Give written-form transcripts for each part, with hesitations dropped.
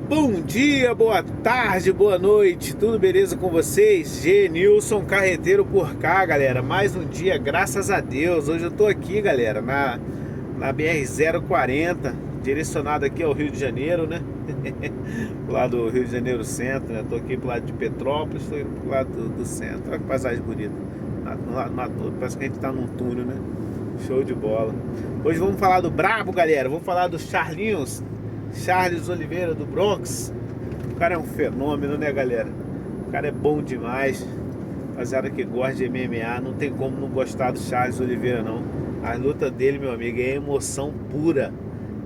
Bom dia, boa tarde, boa noite, tudo beleza com vocês? Genilson Carreteiro por cá, galera. Mais um dia, graças a Deus. Hoje eu tô aqui, galera, na BR-040, direcionado aqui ao Rio de Janeiro, né? Pro lado do Rio de Janeiro Centro, né? Tô aqui pro lado de Petrópolis, tô indo pro lado do centro. Olha que paisagem bonita. Parece que a gente tá num túnel, né? Show de bola. Hoje vamos falar do brabo, galera. Vamos falar do Charles Oliveira do Bronx. O cara é um fenômeno, né, galera? O cara é bom demais. Rapaziada que gosta de MMA, não tem como não gostar do Charles Oliveira, não. A luta dele, meu amigo, é emoção pura.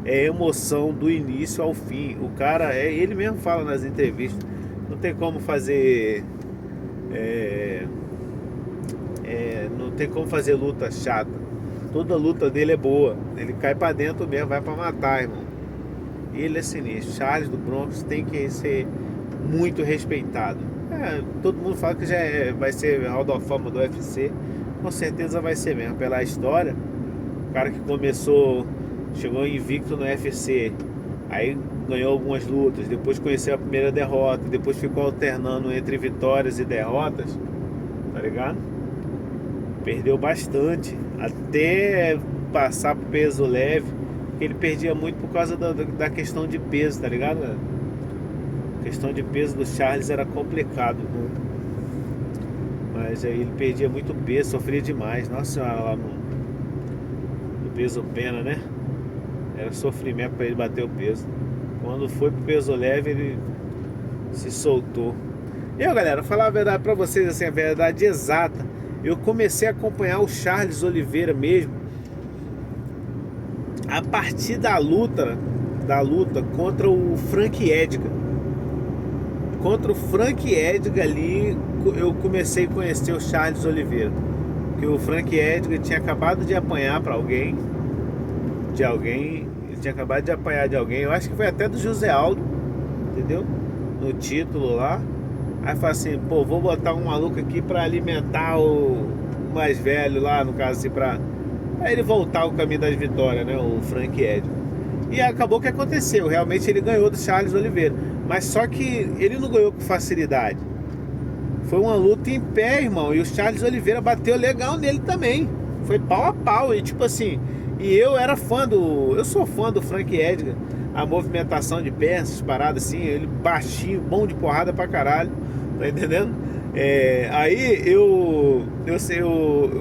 É emoção do início ao fim. O cara, ele mesmo fala nas entrevistas, não tem como fazer não tem como fazer luta chata. Toda luta dele é boa. Ele cai pra dentro mesmo, vai pra matar, irmão. Ele é sinistro. Charles do Bronx tem que ser muito respeitado. Todo mundo fala que vai ser Hall da Fama do UFC. Com certeza vai ser mesmo, pela história. O cara que chegou invicto no UFC, aí ganhou algumas lutas, depois conheceu a primeira derrota, depois ficou alternando entre vitórias e derrotas, tá ligado? Perdeu bastante, até passar pro peso leve, que ele perdia muito por causa da questão de peso, tá ligado? A questão de peso do Charles era complicado, né? Mas aí ele perdia muito peso, sofria demais. Nossa senhora, lá no peso pena, né? Era sofrimento pra ele bater o peso. Quando foi pro peso leve, ele se soltou. E eu, galera, falar a verdade pra vocês, assim, a verdade exata. Eu comecei a acompanhar o Charles Oliveira mesmo a partir da luta contra o Frank Edgar. Contra o Frank Edgar ali, eu comecei a conhecer o Charles Oliveira. Que o Frank Edgar tinha acabado de apanhar para alguém, ele tinha acabado de apanhar de alguém, eu acho que foi até do José Aldo, entendeu? No título lá. Aí falei assim, pô, vou botar um maluco aqui pra alimentar o mais velho lá, no caso assim, pra ele voltar ao caminho das vitórias, né, o Frank Edgar. E acabou que aconteceu, realmente ele ganhou do Charles Oliveira. Mas só que ele não ganhou com facilidade. Foi uma luta em pé, irmão, e o Charles Oliveira bateu legal nele também. Foi pau a pau, e tipo assim, eu sou fã do Frank Edgar. A movimentação de pernas, essas paradas assim, ele baixinho, bom de porrada pra caralho, tá entendendo? Aí eu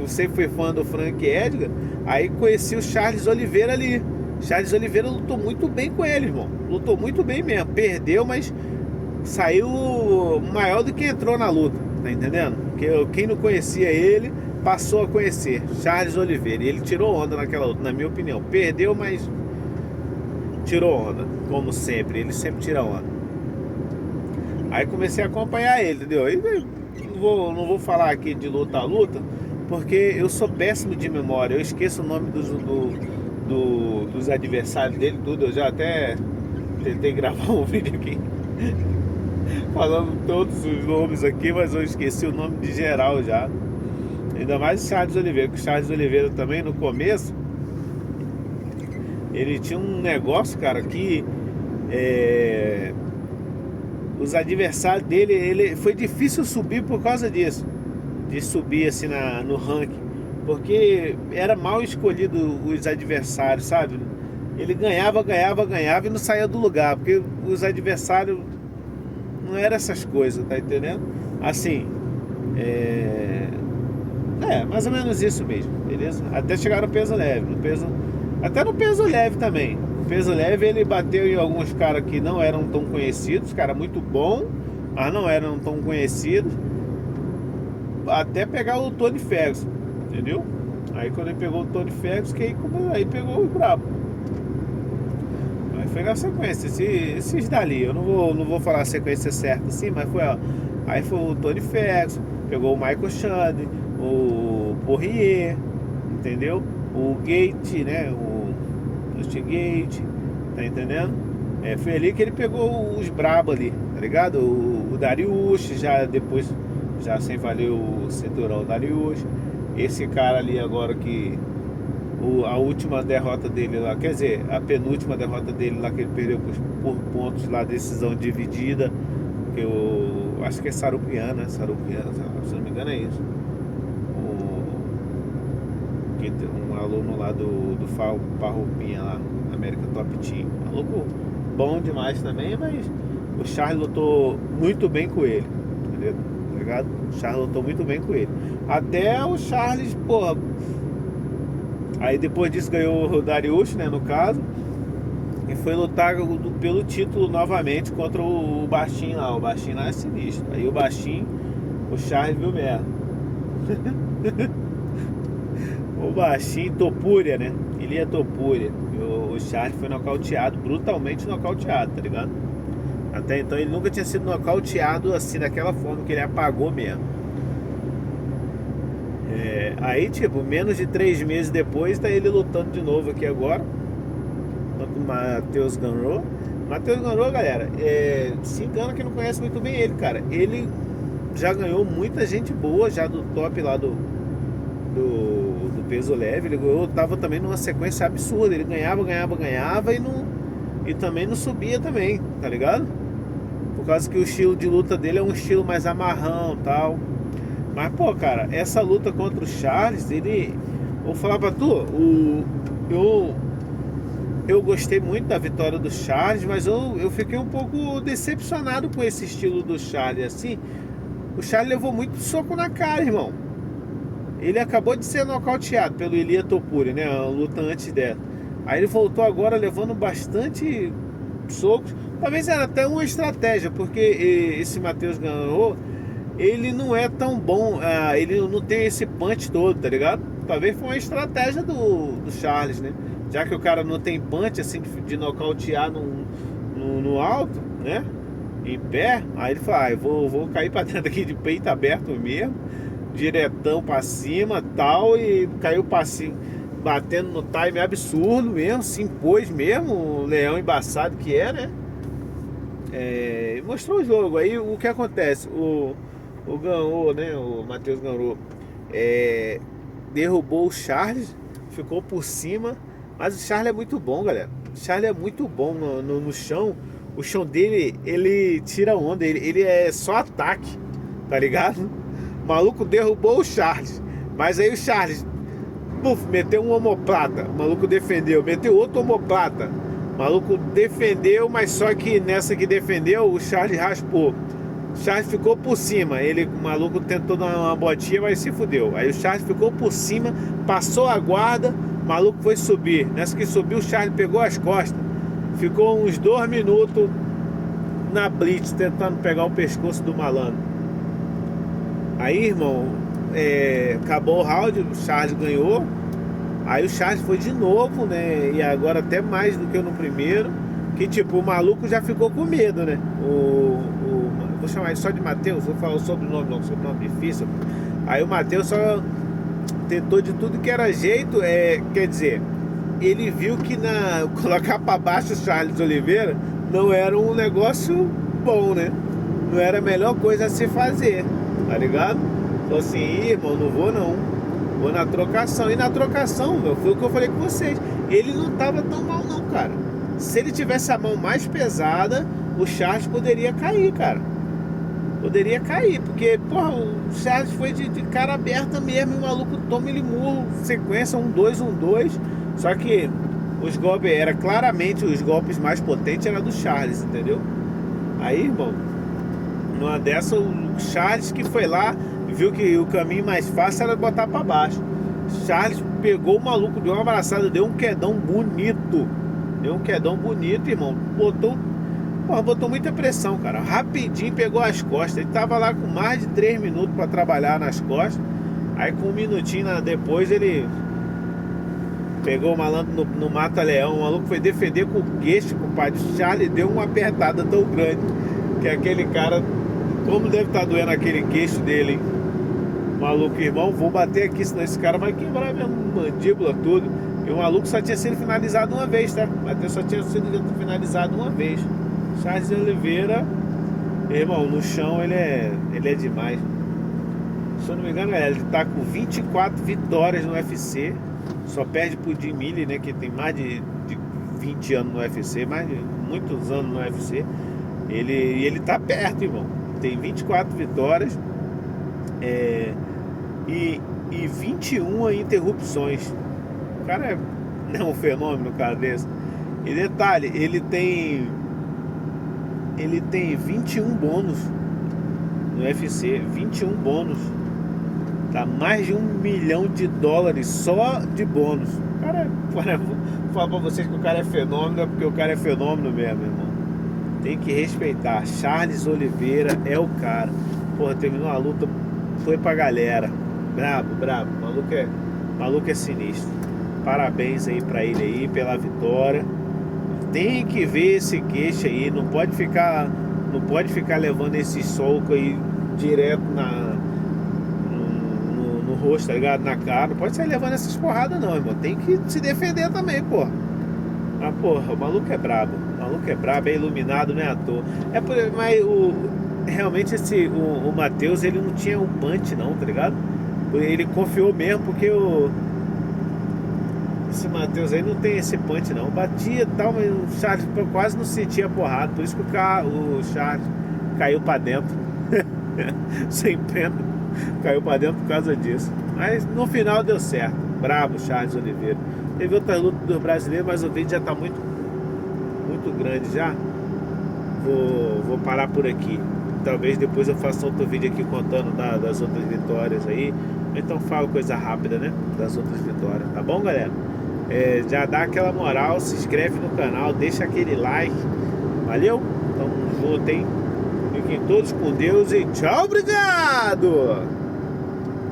sempre fui fã do Frank Edgar. Aí conheci o Charles Oliveira ali. Charles Oliveira lutou muito bem com ele, irmão. Lutou muito bem mesmo. Perdeu, mas saiu maior do que entrou na luta, tá entendendo? Porque quem não conhecia ele passou a conhecer Charles Oliveira. E ele tirou onda naquela luta, na minha opinião. Perdeu, mas tirou onda, como sempre. Ele sempre tira onda. Aí comecei a acompanhar ele, entendeu? E não vou falar aqui de luta a luta, porque eu sou péssimo de memória. Eu esqueço o nome dos adversários dele, tudo. Eu já até tentei gravar um vídeo aqui falando todos os nomes aqui, mas eu esqueci o nome de geral já. Ainda mais o Charles Oliveira, que o Charles Oliveira também no começo ele tinha um negócio, cara, que os adversários dele, ele foi difícil subir por causa disso, de subir assim no ranking, porque era mal escolhido os adversários, sabe? Ele ganhava e não saía do lugar, porque os adversários não eram essas coisas, tá entendendo? Assim, mais ou menos isso mesmo, beleza? Até chegar no peso leve, até no peso leve também. No peso leve ele bateu em alguns caras que não eram tão conhecidos, cara muito bom, mas não eram tão conhecidos, até pegar o Tony Ferguson, entendeu? Aí quando ele pegou o Tony Ferguson, que aí pegou o brabo. Aí foi na sequência, esses dali, eu não vou falar a sequência certa assim, mas foi, ó. Aí foi o Tony Ferguson, pegou o Michael Chandler, o Poirier, entendeu? O Gate, né? O Gate, tá entendendo? Foi ali que ele pegou os brabos ali, tá ligado? O Dariush, já depois, já sem valer o cinturão Dariush. Esse cara ali agora que a última derrota dele lá, quer dizer, a penúltima derrota dele lá, que ele perdeu por pontos lá, decisão dividida, que eu acho que é Sarupiana, se não me engano é isso. Um aluno lá do Farroupinha lá, América Top Team, maluco bom demais também, mas o Charles lutou muito bem com ele, entendeu? Tá ligado? O Charles lutou muito bem com ele. Até o Charles, porra. Aí depois disso ganhou o Dariush, né, no caso. E foi lutar pelo título novamente contra o Baixinho lá. O Baixinho lá é sinistro. Aí o Baixinho, o Charles viu merda. O Baixinho, Topúria, né? Ele é Topúria. O Charles foi nocauteado, brutalmente nocauteado, tá ligado? Até então ele nunca tinha sido nocauteado assim, daquela forma que ele apagou mesmo. Aí, tipo, menos de 3 meses depois, tá ele lutando de novo aqui agora contra o Matheus Ganrot. Matheus Ganrot, galera, se engana que não conhece muito bem ele, cara. Ele já ganhou muita gente boa, já do top lá do peso leve. Ele ganhou, tava também numa sequência absurda. Ele ganhava e também não subia também, tá ligado? Por causa que o estilo de luta dele é um estilo mais amarrão e tal. Mas, pô, cara, essa luta contra o Charles, vou falar pra tu, eu gostei muito da vitória do Charles, mas eu fiquei um pouco decepcionado com esse estilo do Charles, assim. O Charles levou muito soco na cara, irmão. Ele acabou de ser nocauteado pelo Ilia Topuria, né, a luta antes dela. Aí ele voltou agora levando bastante socos. Talvez era até uma estratégia, porque esse Matheus Ganrot, ele não é tão bom, ele não tem esse punch todo, tá ligado? Talvez foi uma estratégia do Charles, né? Já que o cara não tem punch, assim, de nocautear no alto, né? Em pé, aí ele fala, vou cair pra dentro aqui de peito aberto mesmo, diretão pra cima tal, e caiu pra cima, batendo no time absurdo mesmo, se impôs mesmo, o leão embaçado que é, né? Mostrou o jogo. Aí o que acontece? O Ganrot, né? O Matheus Ganrot derrubou o Charles, ficou por cima. Mas o Charles é muito bom, galera. O Charles é muito bom no chão. O chão dele, ele tira onda. Ele é só ataque, tá ligado? O maluco derrubou o Charles. Mas aí o Charles meteu um omoplata. O maluco defendeu. Meteu outro omoplata. O maluco defendeu, mas só que nessa que defendeu, o Charles raspou. O Charles ficou por cima. O maluco tentou dar uma botinha, mas se fudeu. Aí o Charles ficou por cima, passou a guarda, o maluco foi subir. Nessa que subiu, o Charles pegou as costas. Ficou uns 2 minutos na blitz, tentando pegar o pescoço do malandro. Aí, irmão, acabou o round, o Charles ganhou. Aí o Charles foi de novo, né? E agora até mais do que no primeiro. Que tipo, o maluco já ficou com medo, né? Vou chamar ele só de Matheus, vou falar o sobrenome, não, sobrenome difícil. Aí o Matheus só tentou de tudo que era jeito, quer dizer, ele viu que colocar pra baixo o Charles Oliveira não era um negócio bom, né? Não era a melhor coisa a se fazer, tá ligado? Falou assim, irmão, não vou não. Vou na trocação. E na trocação, meu, foi o que eu falei com vocês. Ele não tava tão mal não, cara. Se ele tivesse a mão mais pesada, o Charles poderia cair, cara. Poderia cair, porque, porra, o Charles foi de cara aberta mesmo. E o maluco toma ele murro, sequência, 1-2. Só que os golpes, claramente os golpes mais potentes era do Charles, entendeu? Aí, irmão, numa dessa, o Charles que foi lá, viu que o caminho mais fácil era botar pra baixo. Charles pegou o maluco, deu uma abraçada, deu um quedão bonito. Irmão. Botou muita pressão, cara. Rapidinho pegou as costas. Ele tava lá com mais de 3 minutos pra trabalhar nas costas. Aí com 1 minutinho depois ele pegou o malandro no mata-leão. O maluco foi defender com o queixo, compadre. O Charles deu uma apertada tão grande que aquele cara, como deve estar doendo aquele queixo dele, hein? Maluco, irmão, vou bater aqui, senão esse cara vai quebrar minha mandíbula tudo. E o maluco só tinha sido finalizado uma vez, tá? O Matheus só tinha sido finalizado uma vez. Charles Oliveira, irmão, no chão ele é demais. Se eu não me engano, ele tá com 24 vitórias no UFC. Só perde pro Jim Miller, né? Que tem mais de 20 anos no UFC, mais de muitos anos no UFC. Ele tá perto, irmão. Tem 24 vitórias e 21 interrupções. O cara é um fenômeno, um cara desse. E detalhe, ele tem 21 bônus no UFC, 21 bônus. Tá mais de $1 milhão só de bônus. Cara, vou falar pra vocês que o cara é fenômeno, é porque o cara é fenômeno mesmo, irmão. Tem que respeitar. Charles Oliveira é o cara. Porra, terminou a luta, foi pra galera. Brabo, brabo. Maluco é sinistro. Parabéns aí pra ele aí pela vitória. Tem que ver esse queixo aí. Não pode ficar levando esse soco aí direto no rosto, tá ligado? Na cara. Não pode sair levando essas porradas não, irmão. Tem que se defender também, porra. Mas, porra, o maluco é brabo. O maluco é brabo, é iluminado, não é à toa. Mas realmente o Matheus, ele não tinha um punch não, tá ligado? Ele confiou mesmo, porque esse Matheus aí não tem esse punch não. Batia e tal, mas o Charles quase não sentia porrada. Por isso que o Charles caiu pra dentro. Sem pena. Caiu pra dentro por causa disso. Mas no final deu certo. Bravo, Charles Oliveira. Teve outras lutas dos brasileiros, mas o vídeo já tá muito grande já. Vou parar por aqui. Talvez depois eu faça outro vídeo aqui contando das outras vitórias aí. Então falo coisa rápida, né? Das outras vitórias. Tá bom, galera? Já dá aquela moral, se inscreve no canal, deixa aquele like. Valeu? Tamo junto, hein? Fiquem todos com Deus e tchau, obrigado!